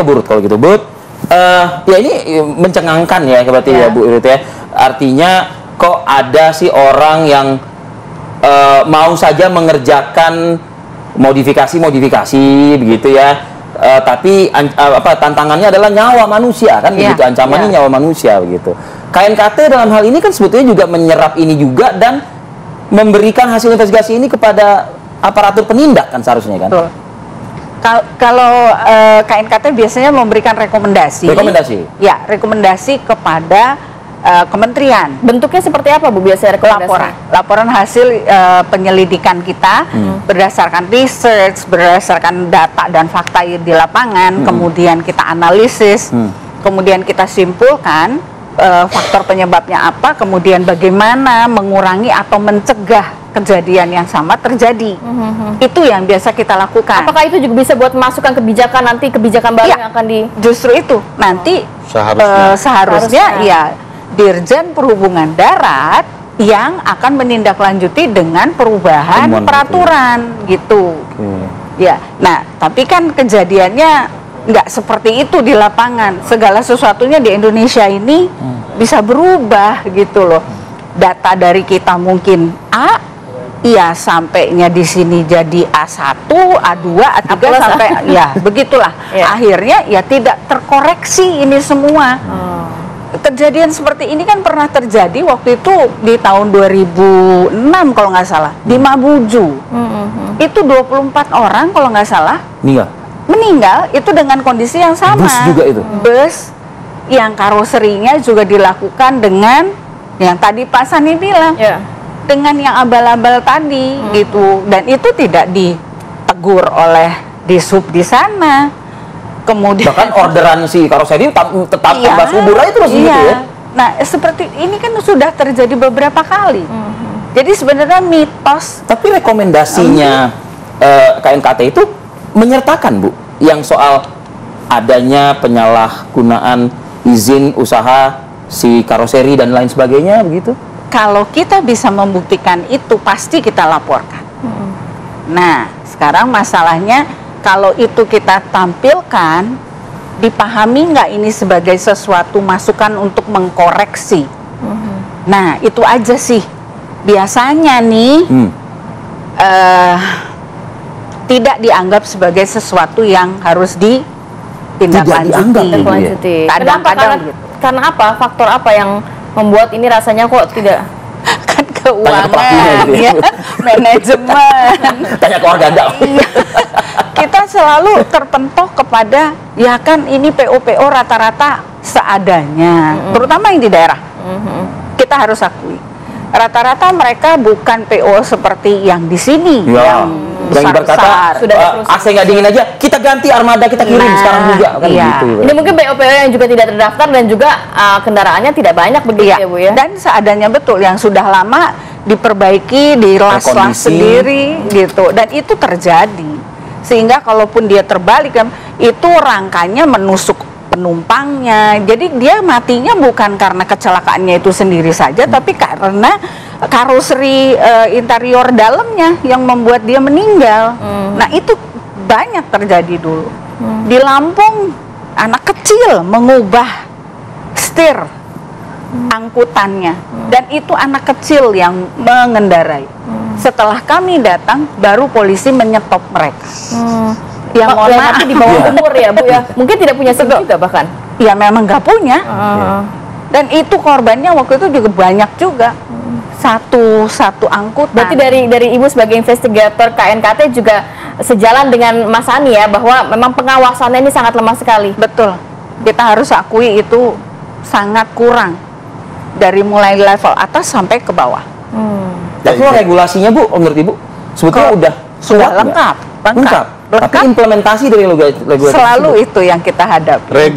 Burut kalau gitu, Bud. Ya ini mencengangkan ya berarti ya Bu Irut ya. Artinya kok ada sih orang yang mau saja mengerjakan modifikasi begitu ya. Tapi tantangannya adalah nyawa manusia kan begitu, ancamannya nyawa manusia begitu. KNKT dalam hal ini kan sebetulnya juga menyerap ini juga dan memberikan hasil investigasi ini kepada aparatur penindak kan seharusnya kan. Betul. Kalau KNKT biasanya memberikan rekomendasi. Ya, rekomendasi kepada kementerian. Bentuknya seperti apa Bu biasanya rekomendasi? Laporan hasil penyelidikan kita berdasarkan research, berdasarkan data dan fakta di lapangan, kemudian kita analisis, kemudian kita simpulkan faktor penyebabnya apa, kemudian bagaimana mengurangi atau mencegah kejadian yang sama terjadi. Itu yang biasa kita lakukan. Apakah itu juga bisa buat masukan kebijakan nanti, kebijakan baru yang akan di... Justru itu, nanti seharusnya ya Dirjen Perhubungan Darat yang akan menindaklanjuti dengan perubahan peraturan gitu. Ya, nah tapi kan kejadiannya nggak seperti itu di lapangan. Segala sesuatunya di Indonesia ini bisa berubah gitu loh. Data dari kita mungkin A, iya sampainya di sini jadi A1, A2, A3 sampai ya begitulah. Akhirnya ya tidak terkoreksi ini semua. Kejadian seperti ini kan pernah terjadi waktu itu di tahun 2006 kalau nggak salah di Mabuju. Itu 24 orang kalau nggak salah meninggal itu dengan kondisi yang sama. Bus juga itu. Bus yang karoserinya juga dilakukan dengan yang tadi Pak Sani bilang, dengan yang abal-abal tadi gitu, dan itu tidak ditegur oleh disub di sana. Kemudian bahkan orderan si karoseri tetap tambah subur aja terus gitu ya. Nah seperti ini kan sudah terjadi beberapa kali. Jadi sebenarnya mitos. Tapi rekomendasinya KNKT itu menyertakan Bu yang soal adanya penyalahgunaan izin usaha si karoseri dan lain sebagainya begitu. Kalau kita bisa membuktikan itu pasti kita laporkan. Nah sekarang masalahnya kalau itu kita tampilkan, dipahami nggak ini sebagai sesuatu masukan untuk mengkoreksi? Nah itu aja sih biasanya nih tidak dianggap sebagai sesuatu yang harus ditindaklanjuti. Kadang-kadang karena apa? Faktor apa yang membuat ini rasanya kok tidak? Kan keuangan, gitu ya, manajemen. Tanya ke organda. Kita selalu terpentok kepada ya kan ini PO-PO rata-rata seadanya, terutama yang di daerah. Kita harus akui rata-rata mereka bukan PO seperti yang di sini yang berkata AC nggak dingin aja kita ganti armada kita kirim sekarang juga kan gitu. Ini mungkin PO-PO yang juga tidak terdaftar dan juga kendaraannya tidak banyak begitu ya Bu ya. Dan seadanya betul yang sudah lama diperbaiki, dilas-las sendiri gitu, dan itu terjadi. Sehingga kalaupun dia terbalik itu rangkanya menusuk penumpangnya, jadi dia matinya bukan karena kecelakaannya itu sendiri saja, tapi karena karoseri interior dalamnya yang membuat dia meninggal. Nah itu banyak terjadi dulu. Di Lampung anak kecil mengubah setir angkutannya, dan itu anak kecil yang mengendarai. Setelah kami datang, baru polisi menyetop mereka. Yang tapi di bawah umur ya Bu ya, mungkin tidak punya SIM juga bahkan. Ya memang nggak punya. Dan itu korbannya waktu itu juga banyak juga. Satu angkutan. Berarti dari Ibu sebagai investigator KNKT juga sejalan dengan Mas Ani ya, bahwa memang pengawasannya ini sangat lemah sekali. Betul. Kita harus akui itu sangat kurang. Dari mulai level atas sampai ke bawah. Tapi regulasinya Bu, menurut Ibu sebetulnya sudah lengkap. Tapi implementasi dari regulasi selalu itu yang kita hadapi.